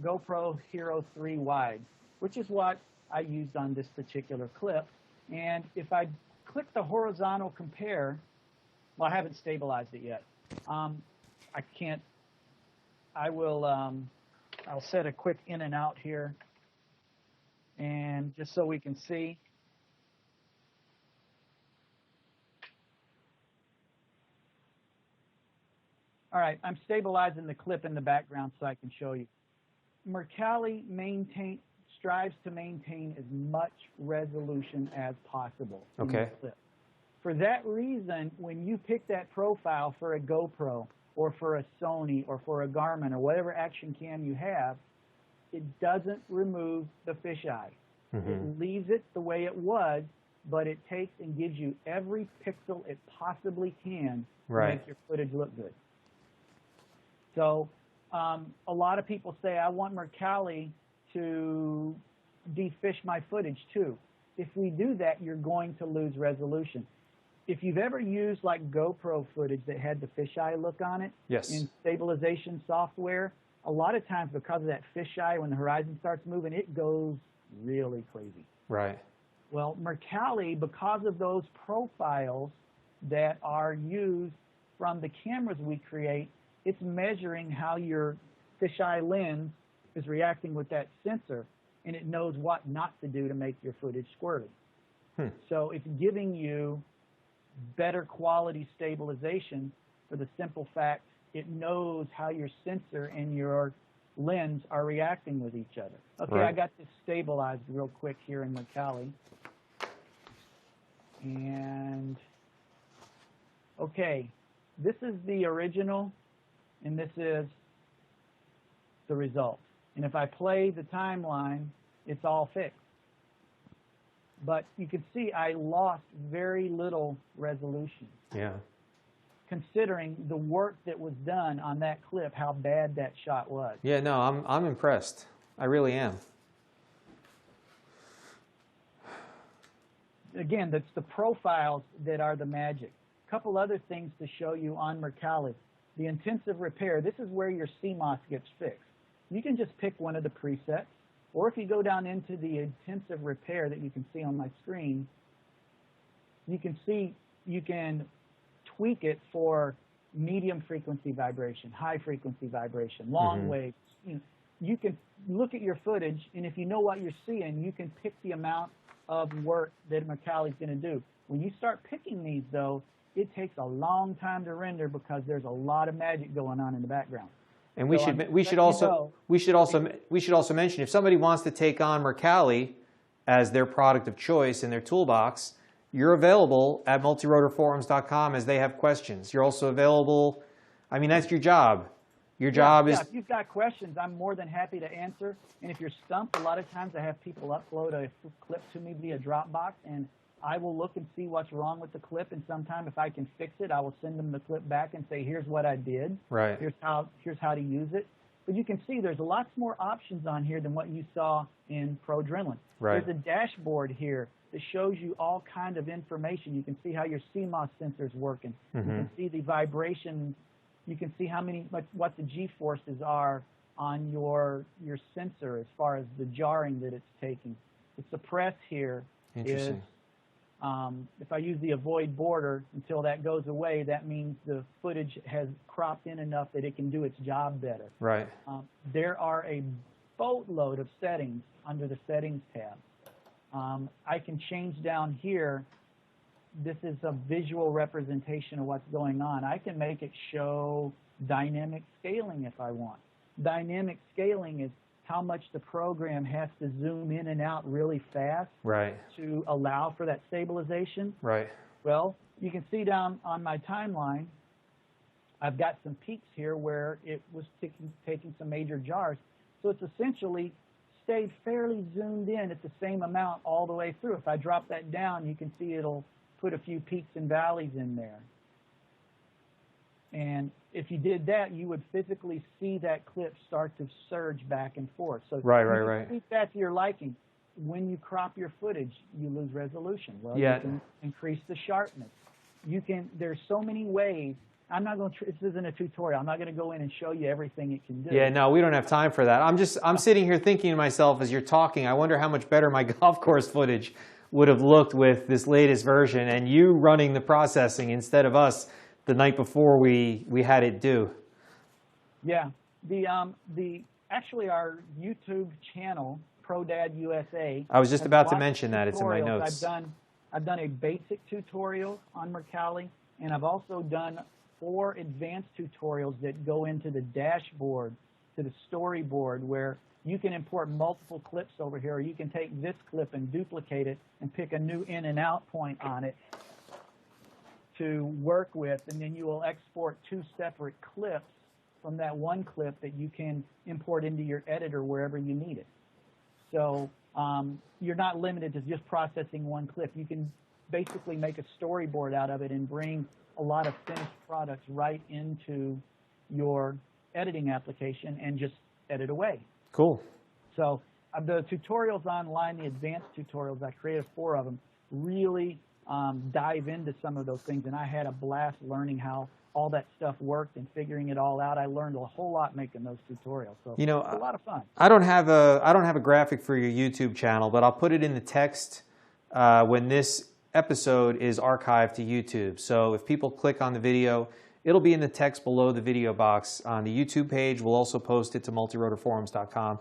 GoPro Hero 3 Wide, which is what I used on this particular clip. And if I click the horizontal compare, well, I haven't stabilized it yet. I can't. I'll set a quick in and out here, and just so we can see. All right, I'm stabilizing the clip in the background so I can show you. Mercalli strives to maintain as much resolution as possible in the clip. For that reason, when you pick that profile for a GoPro or for a Sony or for a Garmin or whatever action cam you have, it doesn't remove the fisheye. Mm-hmm. It leaves it the way it was, but it takes and gives you every pixel it possibly can to make your footage look good. So a lot of people say, I want Mercalli to defish my footage too. If we do that, you're going to lose resolution. If you've ever used like GoPro footage that had the fisheye look on it in stabilization software, a lot of times because of that fisheye, when the horizon starts moving, it goes really crazy. Right. Well, Mercalli, because of those profiles that are used from the cameras we create, it's measuring how your fisheye lens is reacting with that sensor, and it knows what not to do to make your footage squirty. So it's giving you better quality stabilization for the simple fact it knows how your sensor and your lens are reacting with each other. Okay, I got this stabilized real quick here in Mercalli. And, okay, this is the original, and this is the result. And if I play the timeline, it's all fixed. But you can see I lost very little resolution. Yeah. Considering the work that was done on that clip, how bad that shot was. Yeah, no, I'm impressed. I really am. Again, that's the profiles that are the magic. A couple other things to show you on Mercalli. The intensive repair, this is where your CMOS gets fixed. You can just pick one of the presets, or if you go down into the intensive repair that you can see on my screen, you can see you can tweak it for medium frequency vibration, high frequency vibration, long waves. You can look at your footage, and if you know what you're seeing, you can pick the amount of work that Mercalli's going to do. When you start picking these, though, it takes a long time to render because there's a lot of magic going on in the background. And we should also mention, if somebody wants to take on Mercalli as their product of choice in their toolbox, you're available at multirotorforums.com as they have questions. You're also available. I mean, that's your job. Your job is. If you've got questions, I'm more than happy to answer. And if you're stumped, a lot of times I have people upload a clip to me via Dropbox, and I will look and see what's wrong with the clip. And sometime if I can fix it, I will send them the clip back and say, here's what I did. Right. Here's how to use it. But you can see there's lots more options on here than what you saw in ProAdrenaline. Right. There's a dashboard here that shows you all kind of information. You can see how your CMOS sensor's working. You can see the vibration. You can see what the G-forces are on your sensor as far as the jarring that it's taking. The suppress here is, if I use the avoid border until that goes away, that means the footage has cropped in enough that it can do its job better. Right. There are a boatload of settings under the settings tab. I can change down here. This is a visual representation of what's going on. I can make it show dynamic scaling if I want. Dynamic scaling is how much the program has to zoom in and out really fast to allow for that stabilization. Right. Well, you can see down on my timeline, I've got some peaks here where it was taking some major jars. So it's essentially stayed fairly zoomed in at the same amount all the way through. If I drop that down, you can see it'll put a few peaks and valleys in there. And if you did that, you would physically see that clip start to surge back and forth. So right. Keep that to your liking. When you crop your footage, you lose resolution. Well, you can increase the sharpness. There's so many ways. I'm not going to, this isn't a tutorial. I'm not going to go in and show you everything it can do. Yeah, no, we don't have time for that. I'm sitting here thinking to myself as you're talking, I wonder how much better my golf course footage would have looked with this latest version and you running the processing instead of us the night before we had it due. Yeah. Actually our YouTube channel, ProDad USA. I was just about to mention that. It's in my notes. I've done a basic tutorial on Mercalli, and I've also done 4 advanced tutorials that go into the dashboard, to the storyboard, where you can import multiple clips over here, or you can take this clip and duplicate it and pick a new in and out point on it to work with, and then you will export 2 separate clips from that one clip that you can import into your editor wherever you need it. So you're not limited to just processing one clip. You can basically make a storyboard out of it and bring a lot of finished products right into your editing application and just edit away. Cool. So the tutorials online, the advanced tutorials, I created 4 of them, really dive into some of those things, and I had a blast learning how all that stuff worked and figuring it all out. I learned a whole lot making those tutorials. So it's a lot of fun. I don't have a graphic for your YouTube channel, but I'll put it in the text when this episode is archived to YouTube. So if people click on the video, it'll be in the text below the video box on the YouTube page. We'll also post it to multirotorforums.com.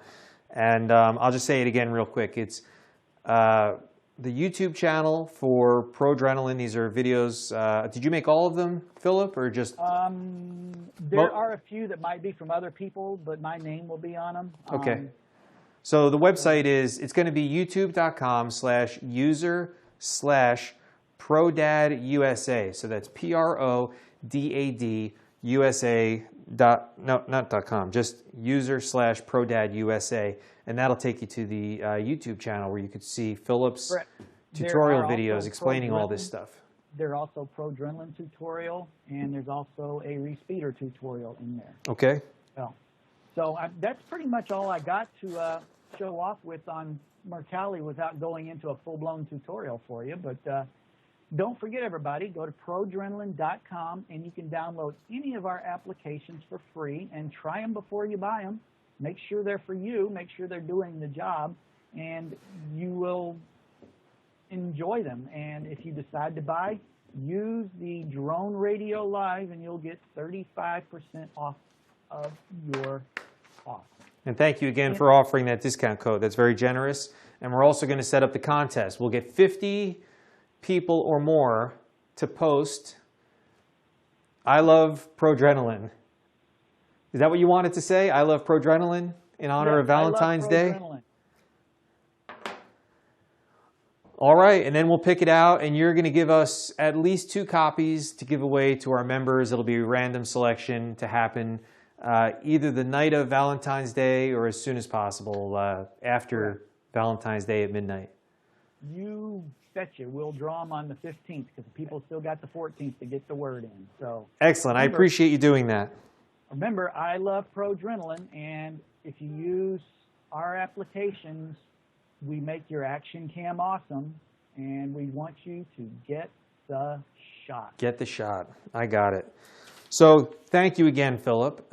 And I'll just say it again real quick. It's the YouTube channel for ProAdrenaline. These are videos. Did you make all of them, Philip, or just? There are a few that might be from other people, but my name will be on them. Okay. So the website it's going to be youtube.com/user/ProDadUSA. So that's PRODAD USA. Not .com, just user/ProDadUSA. And that'll take you to the YouTube channel where you could see Philip's tutorial videos explaining all this stuff. There's also ProAdrenaline tutorial, and there's also a Respeeder tutorial in there. Okay. So that's pretty much all I got to show off with on Mercalli without going into a full-blown tutorial for you. But don't forget, everybody, go to ProAdrenaline.com, and you can download any of our applications for free and try them before you buy them. Make sure they're for you. Make sure they're doing the job, and you will enjoy them. And if you decide to buy, use the Drone Radio Live and you'll get 35% off of your cost. And thank you again for offering that discount code. That's very generous. And we're also going to set up the contest. We'll get 50 people or more to post, "I love ProAdrenaline." Is that what you wanted to say? "I love ProAdrenaline" in honor of Valentine's Day? All right, and then we'll pick it out, and you're going to give us at least 2 copies to give away to our members. It'll be a random selection to happen either the night of Valentine's Day or as soon as possible after Valentine's Day at midnight. You betcha. We'll draw them on the 15th because people still got the 14th to get the word in. So excellent. I appreciate you doing that. Remember, I love ProAdrenaline, and if you use our applications, we make your action cam awesome, and we want you to get the shot. Get the shot. I got it. So thank you again, Philip.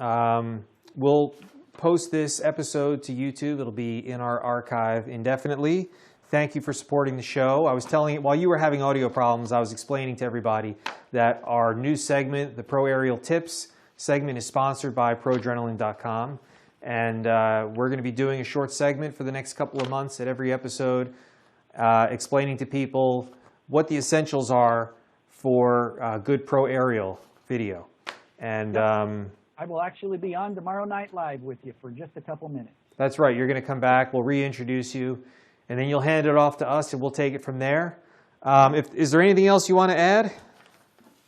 We'll post this episode to YouTube. It'll be in our archive indefinitely. Thank you for supporting the show. I was telling you, while you were having audio problems, I was explaining to everybody that our new segment, the Pro Aerial Tips segment, is sponsored by ProAdrenaline.com. And we're going to be doing a short segment for the next couple of months at every episode, explaining to people what the essentials are for good pro aerial video. And I will actually be on tomorrow night live with you for just a couple minutes. That's right. You're going to come back. We'll reintroduce you, and then you'll hand it off to us, and we'll take it from there. Is there anything else you want to add?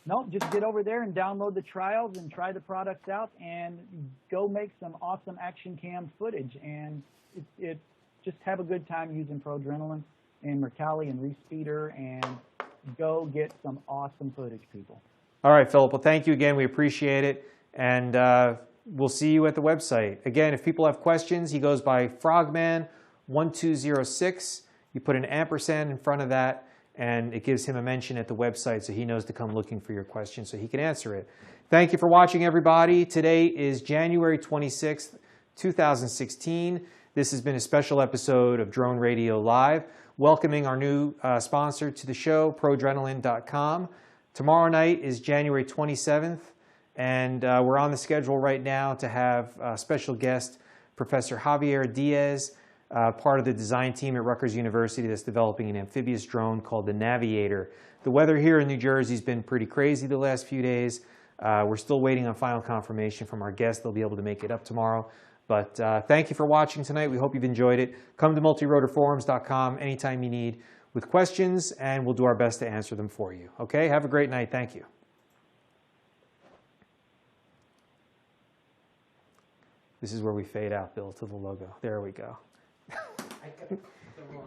No, just get over there and download the trials and try the products out and go make some awesome action cam footage. And it just have a good time using ProAdrenaline and Mercalli and ReSpeedr and go get some awesome footage, people. All right, Philip. Well, thank you again. We appreciate it. And we'll see you at the website. Again, if people have questions, he goes by Frogman1206. You put an ampersand in front of that, and it gives him a mention at the website so he knows to come looking for your question so he can answer it. Thank you for watching, everybody. Today is January 26th, 2016. This has been a special episode of Drone Radio Live, welcoming our new sponsor to the show, ProAdrenaline.com. Tomorrow night is January 27th, and we're on the schedule right now to have special guest Professor Javier Diaz, part of the design team at Rutgers University that's developing an amphibious drone called the Navigator. The weather here in New Jersey has been pretty crazy the last few days. We're still waiting on final confirmation from our guests. They'll be able to make it up tomorrow. But thank you for watching tonight. We hope you've enjoyed it. Come to multirotorforums.com anytime you need with questions, and we'll do our best to answer them for you. Okay? Have a great night. Thank you. This is where we fade out, Bill, to the logo. There we go. I got the wrong